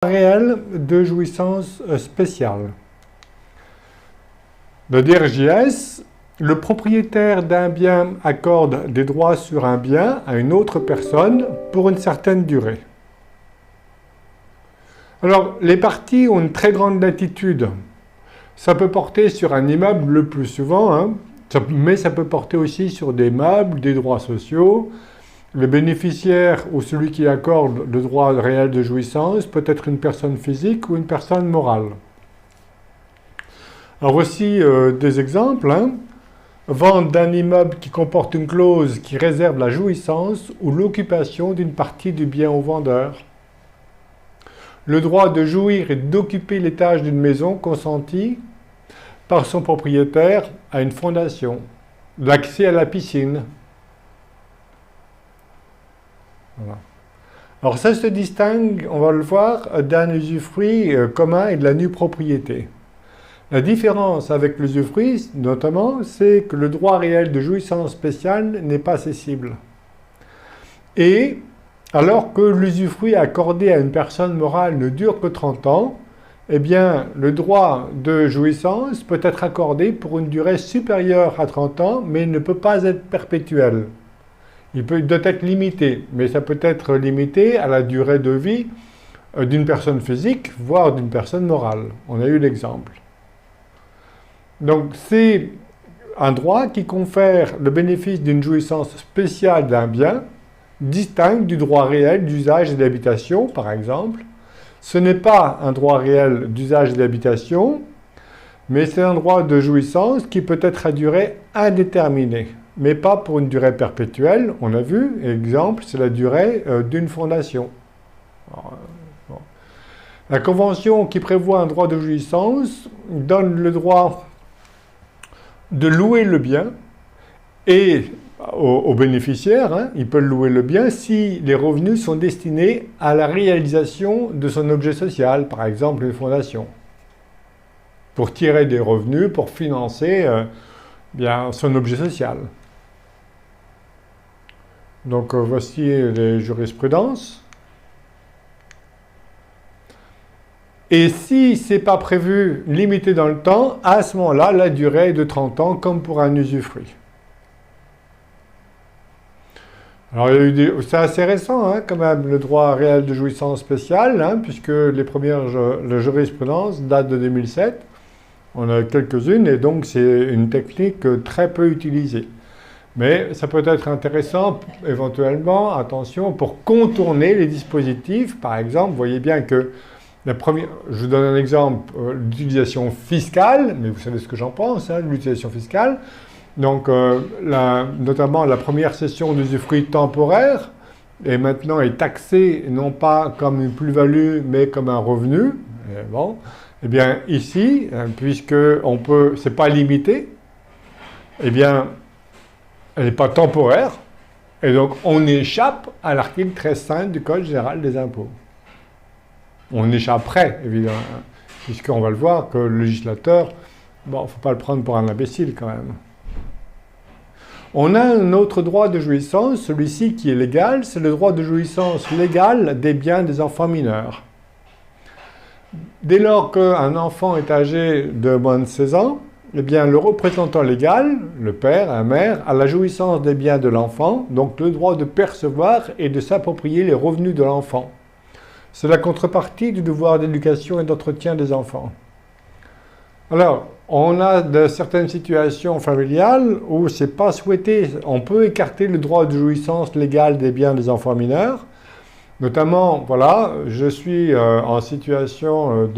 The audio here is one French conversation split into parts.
Réel de jouissance spéciale. Le DRJS, le propriétaire d'un bien accorde des droits sur un bien à une autre personne pour une certaine durée. Alors, les parties ont une très grande latitude. Ça peut porter sur un immeuble le plus souvent, mais ça peut porter aussi sur des meubles, des droits sociaux. Le bénéficiaire ou celui qui accorde le droit réel de jouissance peut être une personne physique ou une personne morale. Alors voici des exemples. Vente d'un immeuble qui comporte une clause qui réserve la jouissance ou l'occupation d'une partie du bien au vendeur. Le droit de jouir et d'occuper l'étage d'une maison consentie par son propriétaire à une fondation. L'accès à la piscine. Voilà. Alors ça se distingue, on va le voir, d'un usufruit commun et de la nue propriété. La différence avec l'usufruit, notamment, c'est que le droit réel de jouissance spéciale n'est pas cessible. Et alors que l'usufruit accordé à une personne morale ne dure que 30 ans, eh bien, le droit de jouissance peut être accordé pour une durée supérieure à 30 ans, mais il ne peut pas être perpétuel. Il doit être limité, mais ça peut être limité à la durée de vie d'une personne physique, voire d'une personne morale. On a eu l'exemple. Donc c'est un droit qui confère le bénéfice d'une jouissance spéciale d'un bien, distinct du droit réel d'usage et d'habitation, par exemple. Ce n'est pas un droit réel d'usage et d'habitation, mais c'est un droit de jouissance qui peut être à durée indéterminée, mais pas pour une durée perpétuelle. On a vu, exemple, c'est la durée d'une fondation. Alors, bon. La convention qui prévoit un droit de jouissance donne le droit de louer le bien et au bénéficiaire, il peut louer le bien si les revenus sont destinés à la réalisation de son objet social, par exemple une fondation, pour tirer des revenus, pour financer son objet social. Donc voici les jurisprudences. Et si ce n'est pas prévu, limité dans le temps, à ce moment-là, la durée est de 30 ans, comme pour un usufruit. Alors, c'est assez récent, quand même, le droit réel de jouissance spéciale, puisque les premières jurisprudences datent de 2007. On a quelques-unes, et donc c'est une technique très peu utilisée. Mais ça peut être intéressant, éventuellement, attention, pour contourner les dispositifs. Par exemple, vous voyez bien que je vous donne un exemple, l'utilisation fiscale, mais vous savez ce que j'en pense, l'utilisation fiscale. Donc, notamment la première cession d'usufruit temporaire, et maintenant est taxée non pas comme une plus-value, mais comme un revenu. Et bon, eh bien ici, puisque c'est pas limité, eh bien, elle n'est pas temporaire, et donc on échappe à l'article 13.5 du Code général des impôts. On échapperait, évidemment, puisqu'on va le voir que le législateur, il ne faut pas le prendre pour un imbécile quand même. On a un autre droit de jouissance, celui-ci qui est légal, c'est le droit de jouissance légale des biens des enfants mineurs. Dès lors qu'un enfant est âgé de moins de 16 ans, eh bien, le représentant légal, le père, la mère, a la jouissance des biens de l'enfant, donc le droit de percevoir et de s'approprier les revenus de l'enfant. C'est la contrepartie du devoir d'éducation et d'entretien des enfants. Alors, on a certaines situations familiales où ce n'est pas souhaité. On peut écarter le droit de jouissance légale des biens des enfants mineurs. Notamment, voilà, je suis en situation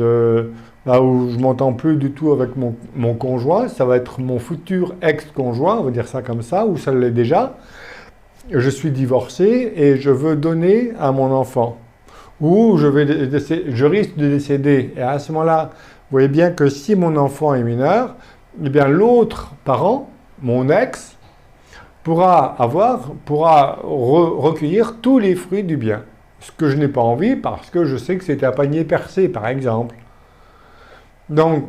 là où je ne m'entends plus du tout avec mon conjoint. Ça va être mon futur ex-conjoint, on va dire ça comme ça, ou ça l'est déjà. Je suis divorcé et je veux donner à mon enfant. Ou je risque de décéder. Et à ce moment-là, vous voyez bien que si mon enfant est mineur, eh bien l'autre parent, mon ex, pourra recueillir tous les fruits du bien. Ce que je n'ai pas envie parce que je sais que c'est un panier percé, par exemple. Donc,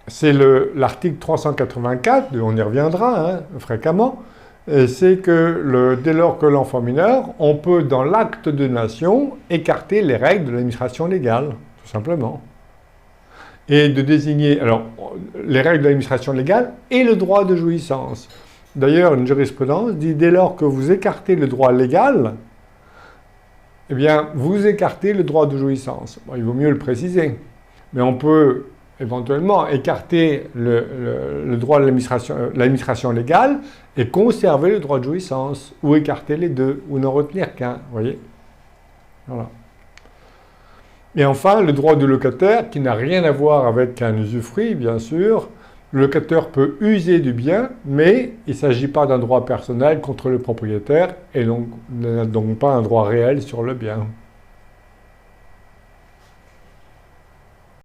c'est l'article 384, on y reviendra fréquemment, c'est que dès lors que l'enfant mineur, on peut, dans l'acte de donation, écarter les règles de l'administration légale. tout simplement. Et de désigner, alors, les règles de l'administration légale et le droit de jouissance. D'ailleurs, une jurisprudence dit dès lors que vous écartez le droit légal, eh bien, vous écartez le droit de jouissance. Bon, il vaut mieux le préciser. Mais on peut éventuellement écarter le droit de l'administration légale et conserver le droit de jouissance, ou écarter les deux, ou n'en retenir qu'un, vous voyez. Voilà. Et enfin, le droit du locataire, qui n'a rien à voir avec un usufruit, bien sûr. Le locataire peut user du bien, mais il ne s'agit pas d'un droit personnel contre le propriétaire, et donc n'a donc pas un droit réel sur le bien.